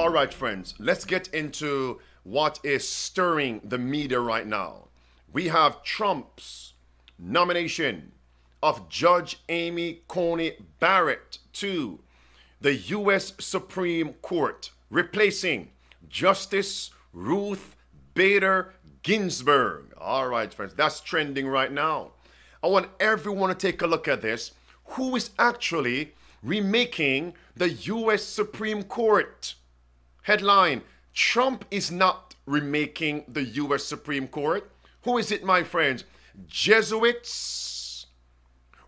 All right, friends, let's get into what is stirring the media right now. We have Trump's nomination of Judge Ann Coney Barrett to the U.S. Supreme Court, replacing Justice Ruth Bader Ginsberg. All right, friends, that's trending right now. I want everyone to take a look at this. Who is actually remaking the U.S. Supreme Court? Headline, Trump is not remaking the U.S. Supreme Court. Who is it, my friends? Jesuits,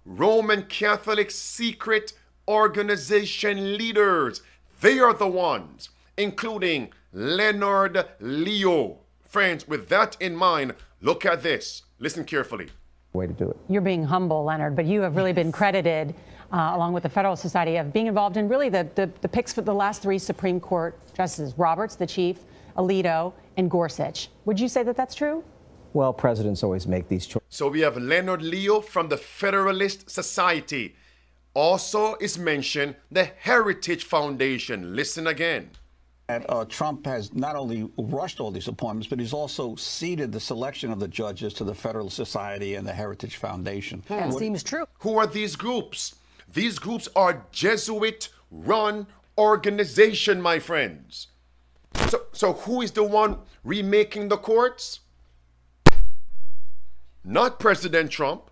Roman Catholic secret organization leaders. They are the ones, including Leonard Leo. Friends, with that in mind, look at this. Listen carefully. Way to do it. You're being humble, Leonard, but you have really been credited, along with the Federal Society, of being involved in really the picks for the last three Supreme Court justices, Roberts, the Chief, Alito, and Gorsuch. Would you say that that's true? Well, presidents always make these choices. So we have Leonard Leo from the Federalist Society. Also is mentioned the Heritage Foundation. Listen again. Trump has not only rushed all these appointments, but he's also ceded the selection of the judges to the Federalist Society and the Heritage Foundation. That seems true. Who are these groups? These groups are Jesuit-run organization, my friends. So who is the one remaking the courts? Not President Trump.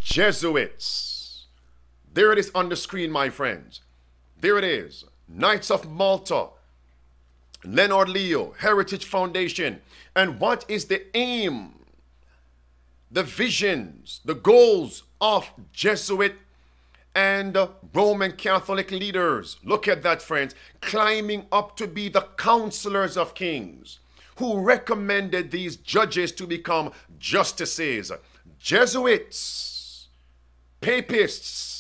Jesuits. There it is on the screen, my friends. There it is. Knights of Malta, Leonard Leo, Heritage Foundation. And what is the aim, the visions, the goals of Jesuit and Roman Catholic leaders? Look at that, friends, climbing up to be the counselors of kings, who recommended these judges to become justices. Jesuits, papists,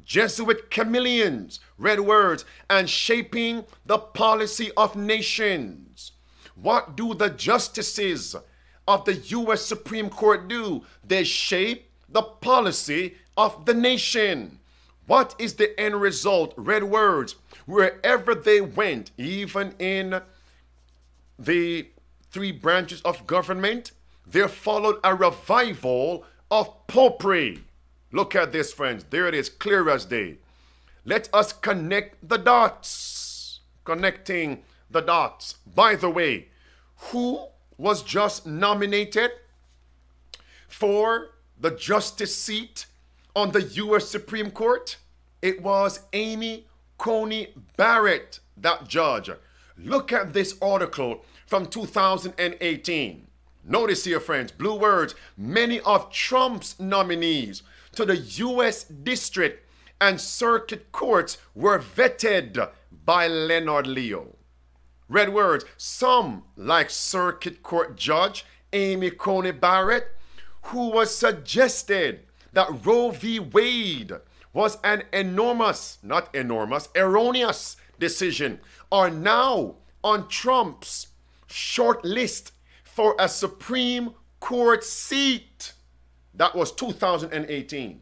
Jesuit chameleons, red words, and shaping the policy of nations. What do the justices of the U.S. Supreme Court do? They shape the policy of the nation. What is the end result? Red words. Wherever they went, even in the three branches of government, there followed a revival of popery. Look at this, friends. There it is, clear as day. Let us connect the dots. Connecting the dots. By the way, who was just nominated for the justice seat on the U.S. Supreme Court? It was Ann Coney Barrett, that judge. Look at this article from 2018. Notice here, friends, blue words, many of Trump's nominees to the U.S. District and Circuit Courts were vetted by Leonard Leo. Red words, some like Circuit Court Judge Ann Coney Barrett, who was suggested that Roe v. Wade was an erroneous decision, are now on Trump's short list for a Supreme Court seat. That was 2018.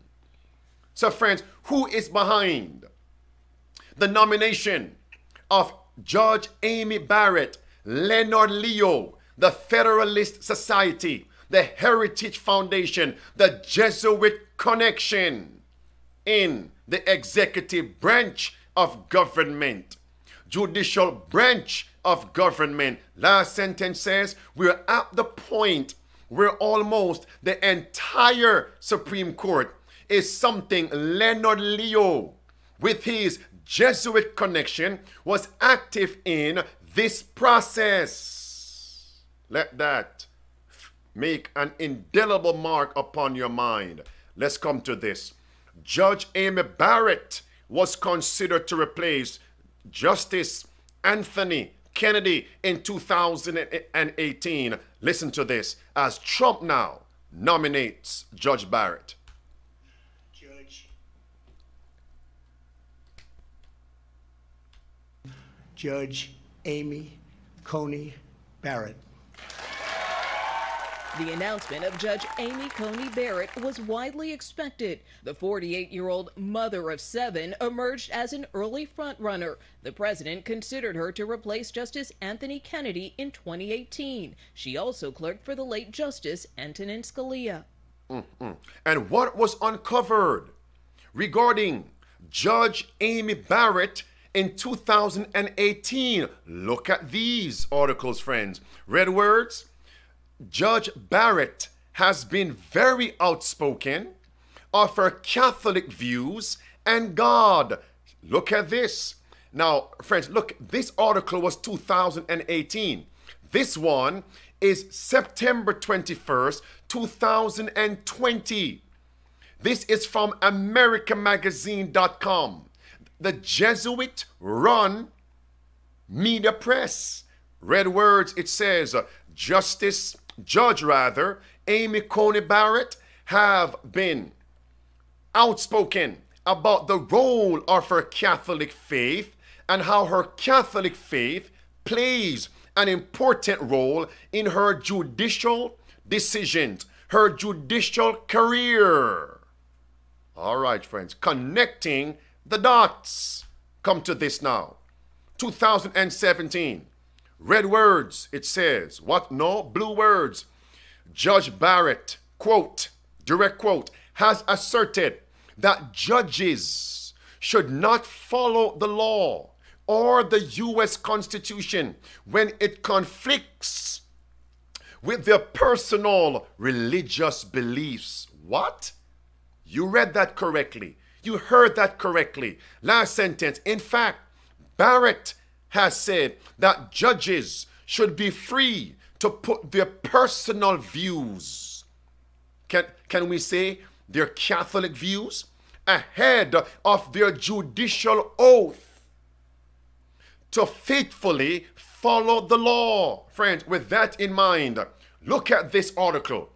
So friends, who is behind the nomination of Judge Ann Barrett, Leonard Leo, the Federalist Society, the Heritage Foundation, the Jesuit connection in the executive branch of government, judicial branch of government? Last sentence says we're at the point where almost the entire Supreme Court is something Leonard Leo, with his Jesuit connection, was active in this process. Let that make an indelible mark upon your mind. Let's come to this. Judge Ann Barrett was considered to replace Justice Anthony Kennedy in 2018. Listen to this, as Trump now nominates Judge Barrett. Judge Ann Coney Barrett. The announcement of Judge Ann Coney Barrett was widely expected. The 48-year-old mother of 7 emerged as an early frontrunner. The president considered her to replace Justice Anthony Kennedy in 2018. She also clerked for the late Justice Antonin Scalia. And what was uncovered regarding Judge Amy Barrett in 2018? Look at these articles, friends. Red words. Judge Barrett has been very outspoken of her Catholic views and God. Look at this. Now, friends, look, this article was 2018. This one is September 21st, 2020. This is from AmericaMagazine.com, the Jesuit-run media press. Red words, it says, Judge Amy Coney Barrett have been outspoken about the role of her Catholic faith and how her Catholic faith plays an important role in her judicial decisions, her judicial career. All right, friends, connecting the dots. Come to this now. 2017. Red words, it says, what? No, blue words. Judge Barrett, quote, direct quote, has asserted that judges should not follow the law or the U.S. Constitution when it conflicts with their personal religious beliefs. What? You read that correctly. You heard that correctly. Last sentence. In fact, Barrett has said that judges should be free to put their personal views, can we say their Catholic views, ahead of their judicial oath to faithfully follow the law. Friends, with that in mind, look at this article,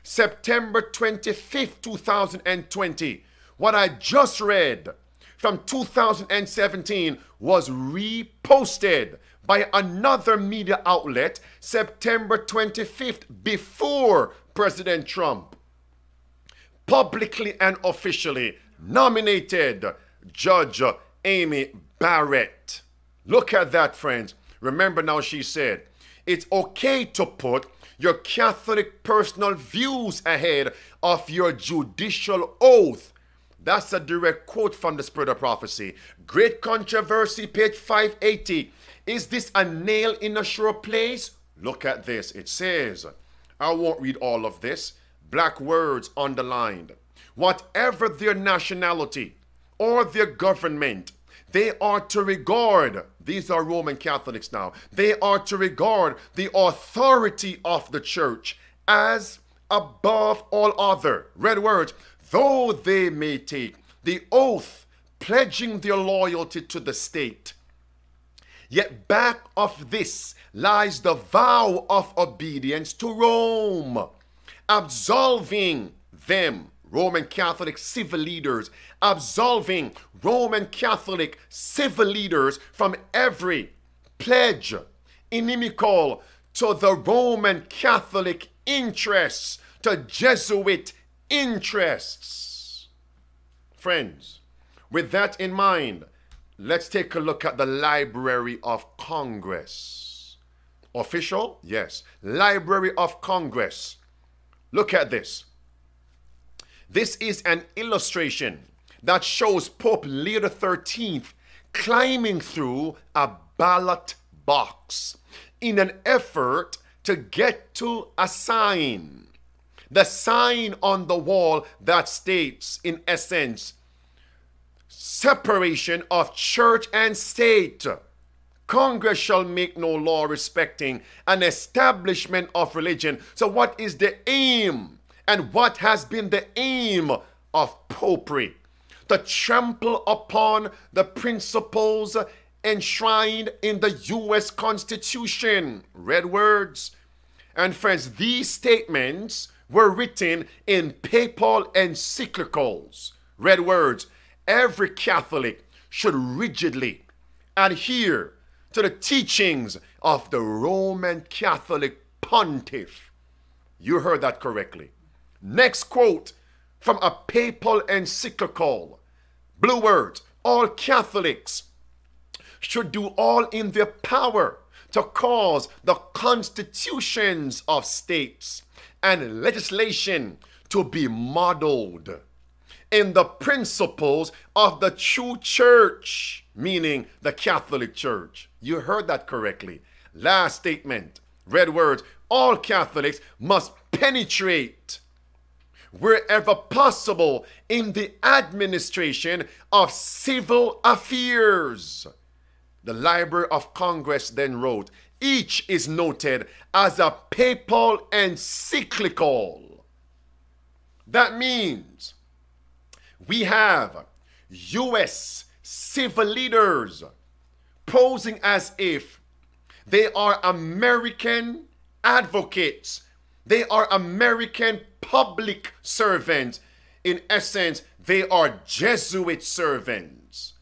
September 25th, 2020. What I just read from 2017 was reposted by another media outlet September 25th, before President Trump publicly and officially nominated Judge Amy Barrett. Look at that, friends. Remember now, she said, it's okay to put your Catholic personal views ahead of your judicial oath. That's a direct quote from the Spirit of Prophecy. Great Controversy, page 580. Is this a nail in a sure place? Look at this. It says, I won't read all of this. Black words underlined. Whatever their nationality or their government, they are to regard, these are Roman Catholics now, they are to regard the authority of the church as above all other. Red words. Though they may take the oath pledging their loyalty to the state, yet back of this lies the vow of obedience to Rome, absolving them, Roman Catholic civil leaders, absolving Roman Catholic civil leaders from every pledge inimical to the Roman Catholic interests, to Jesuit interests. Friends, with that in mind, let's take a look at the Library of Congress. Official? Yes. Library of Congress. Look at this. This is an illustration that shows Pope Leo XIII climbing through a ballot box in an effort to get to a sign. The sign on the wall that states, in essence, separation of church and state. Congress shall make no law respecting an establishment of religion. So what is the aim? And what has been the aim of popery? To trample upon the principles enshrined in the U.S. Constitution. Red words. And friends, these statements were written in papal encyclicals. Red words. Every Catholic should rigidly adhere to the teachings of the Roman Catholic pontiff. You heard that correctly. Next quote from a papal encyclical. Blue words. All Catholics should do all in their power to cause the constitutions of states and legislation to be modeled in the principles of the true church, meaning the Catholic Church. You heard that correctly. Last statement, red words, all Catholics must penetrate wherever possible in the administration of civil affairs. The Library of Congress then wrote, each is noted as a papal encyclical. That means we have U.S. civil leaders posing as if they are American advocates. They are American public servants. In essence, they are Jesuit servants,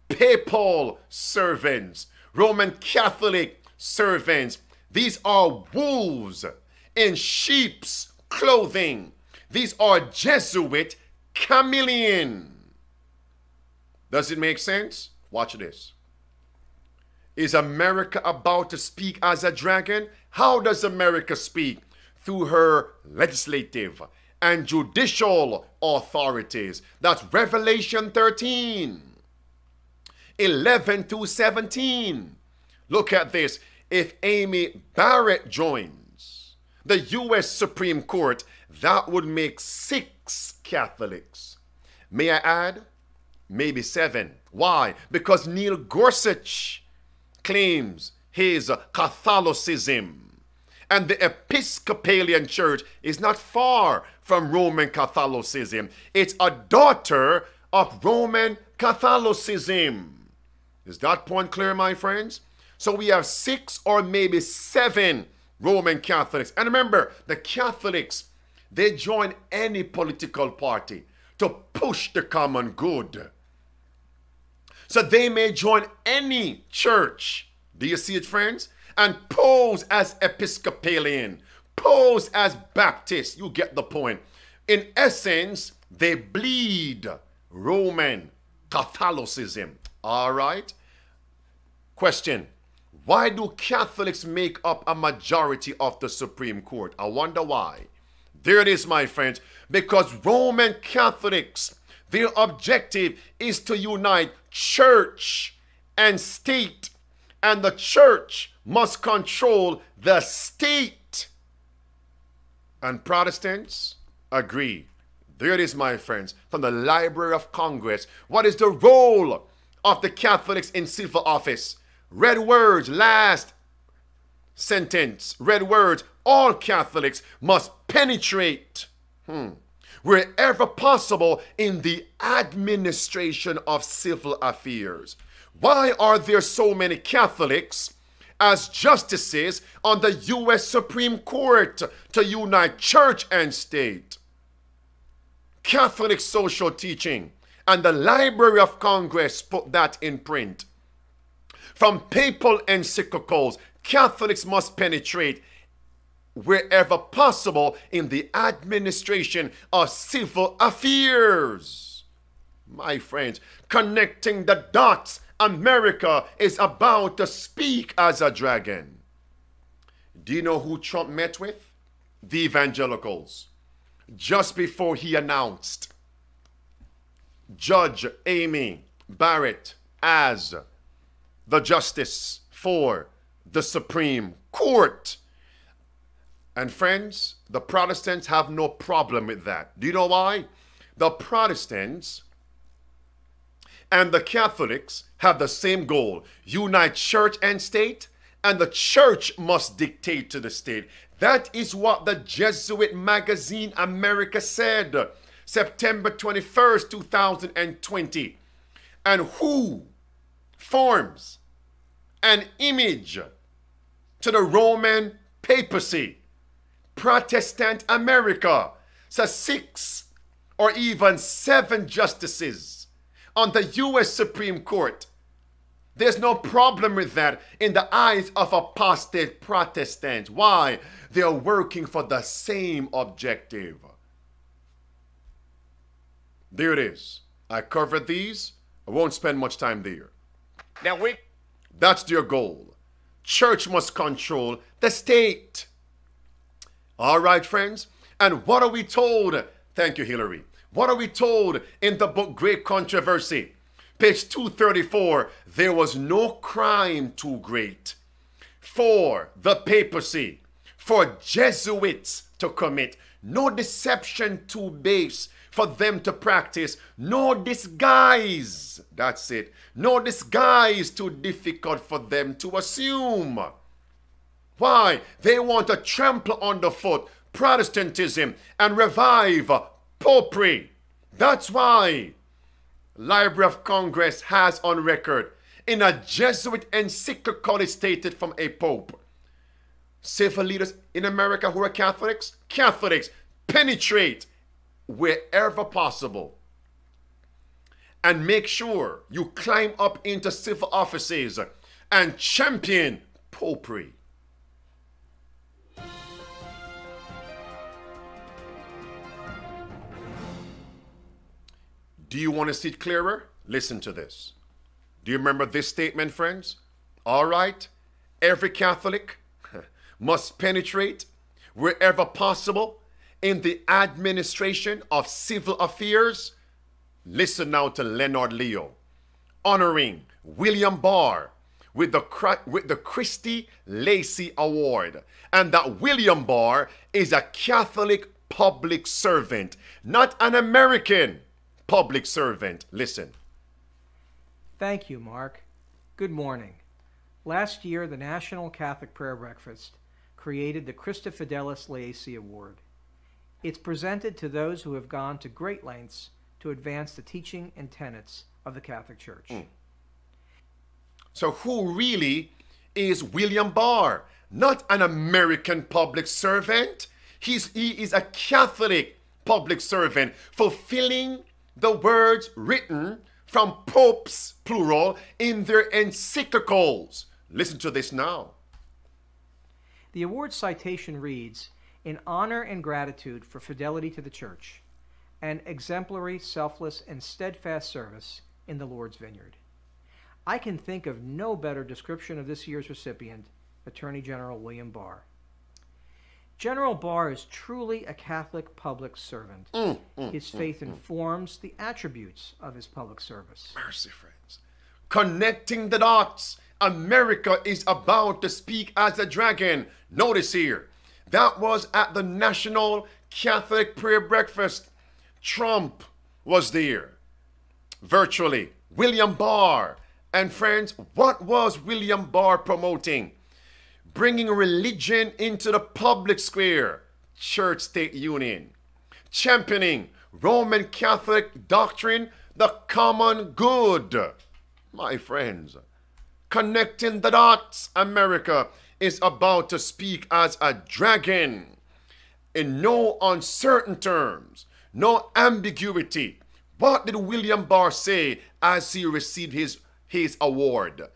papal servants, Roman Catholic servants. These are wolves in sheep's clothing. These are Jesuit chameleon. Does it make sense? Watch this. Is America about to speak as a dragon? How does America speak? Through her legislative and judicial authorities. That's Revelation 13, 11 through 17. Look at this. If Amy Barrett joins the U.S. Supreme Court, that would make 6 Catholics. May I add? Maybe 7. Why? Because Neil Gorsuch claims his Catholicism. And the Episcopalian Church is not far from Roman Catholicism. It's a daughter of Roman Catholicism. Is that point clear, my friends? So we have 6 or maybe 7 Roman Catholics. And remember, the Catholics, they join any political party to push the common good. So they may join any church. Do you see it, friends? And pose as Episcopalian, pose as Baptist. You get the point. In essence, they bleed Roman Catholicism. All right? Question. Why do Catholics make up a majority of the Supreme Court? I wonder why. There it is, my friends. Because Roman Catholics, their objective is to unite church and state. And the church must control the state. And Protestants agree. There it is, my friends, from the Library of Congress. What is the role of the Catholics in civil office? Red words, last sentence. Red words, all Catholics must penetrate wherever possible in the administration of civil affairs. Why are there so many Catholics as justices on the U.S. Supreme Court to unite church and state? Catholic social teaching and the Library of Congress put that in print. From papal encyclicals, Catholics must penetrate wherever possible in the administration of civil affairs. My friends, connecting the dots, America is about to speak as a dragon. Do you know who Trump met with? The evangelicals. Just before he announced Judge Amy Barrett as the justice for the Supreme Court. And friends, the Protestants have no problem with that. Do you know why? The Protestants and the Catholics have the same goal: unite church and state, and the church must dictate to the state. That is what the Jesuit magazine America said, September 21st, 2020. And who forms an image to the Roman papacy? Protestant America. So 6 or even 7 justices on the U.S. Supreme Court. There's no problem with that in the eyes of apostate Protestants. Why? They're working for the same objective. There it is. I covered these. I won't spend much time there. That's their goal. Church must control the state. All right, friends. And what are we told? Thank you, Hillary. What are we told in the book Great Controversy? Page 234, there was no crime too great for the papacy, for Jesuits to commit, no deception too base for them to practice, no disguise, that's it, no disguise too difficult for them to assume. Why? They want to trample underfoot Protestantism and revive popery. That's why Library of Congress has on record in a Jesuit encyclical stated from a pope. Civil leaders in America who are Catholics penetrate wherever possible and make sure you climb up into civil offices and champion popery. Do you want to see it clearer? Listen to this. Do you remember this statement, friends? All right, every Catholic must penetrate wherever possible in the administration of civil affairs. Listen now to Leonard Leo honoring William Barr with the Christy Lacy Award, and that William Barr is a Catholic public servant, not an American public servant. Listen. Thank you, Mark. Good morning. Last year, the National Catholic Prayer Breakfast created the Christa Fidelis Lacy Award. It's presented to those who have gone to great lengths to advance the teaching and tenets of the Catholic Church. So who really is William Barr? Not an American public servant. He is a Catholic public servant, fulfilling the words written from popes, plural, in their encyclicals. Listen to this now. The award citation reads, "In honor and gratitude for fidelity to the Church, and exemplary, selfless, and steadfast service in the Lord's vineyard." I can think of no better description of this year's recipient, Attorney General William Barr. General Barr is truly a Catholic public servant. His faith informs the attributes of his public service. Mercy, friends. Connecting the dots. America is about to speak as a dragon. Notice here, that was at the National Catholic Prayer Breakfast. Trump was there, virtually. William Barr. And friends, what was William Barr promoting? Bringing religion into the public square, church-state union, championing Roman Catholic doctrine, the common good. My friends, connecting the dots. America is about to speak as a dragon in no uncertain terms, no ambiguity. What did William Barr say as he received his award?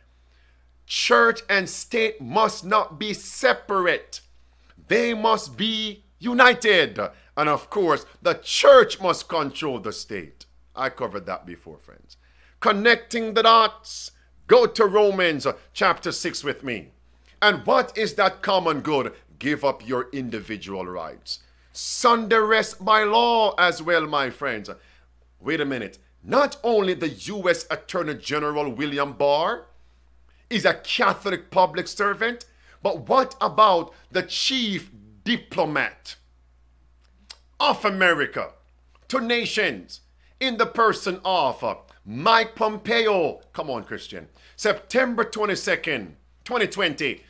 Church and state must not be separate. They must be united. And of course, the church must control the state. I covered that before, friends. Connecting the dots. Go to Romans chapter 6 with me. And what is that common good? Give up your individual rights. Sunday rest by law as well, my friends. Wait a minute. Not only the U.S. Attorney General William Barr is a Catholic public servant, but what about the chief diplomat of America to nations in the person of Mike Pompeo? Come on, Christian. September 22nd, 2020,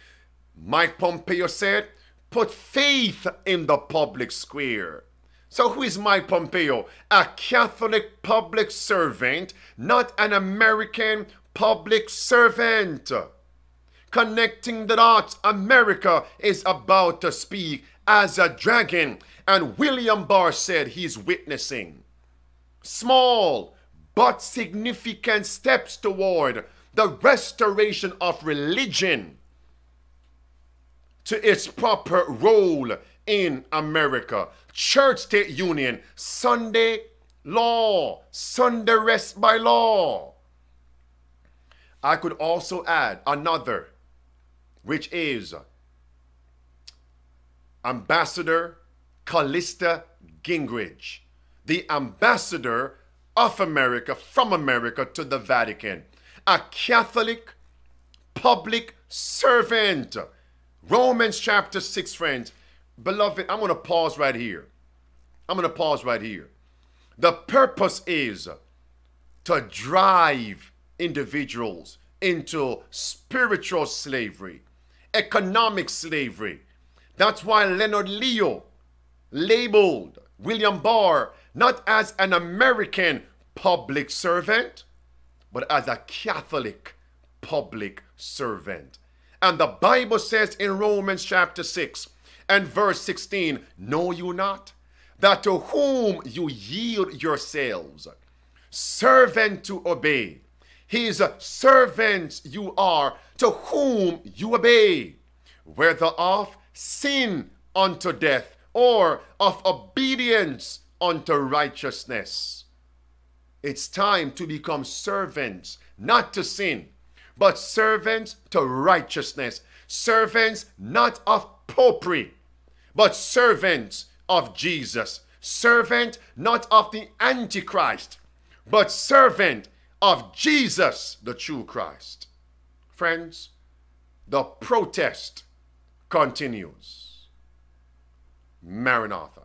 Mike Pompeo said, put faith in the public square. So who is Mike Pompeo? A Catholic public servant, not an American public servant. Connecting the dots. America is about to speak as a dragon. And William Barr said he's witnessing small but significant steps toward the restoration of religion to its proper role in America. Church-state union, Sunday law, Sunday rest by law. I could also add another, which is Ambassador Callista Gingrich, the ambassador of America, from America to the Vatican, a Catholic public servant. Romans chapter 6, friends. Beloved, I'm going to pause right here. The purpose is to drive individuals into spiritual slavery, economic slavery. That's why Leonard Leo labeled William Barr not as an American public servant, but as a Catholic public servant. And the Bible says in Romans chapter 6 and verse 16, know you not that to whom you yield yourselves, servant to obey, his servants you are to whom you obey, whether of sin unto death or of obedience unto righteousness. It's time to become servants, not to sin, but servants to righteousness. Servants not of popery, but servants of Jesus. Servant not of the Antichrist, but servant of Jesus, the true Christ. Friends, the protest continues. Maranatha.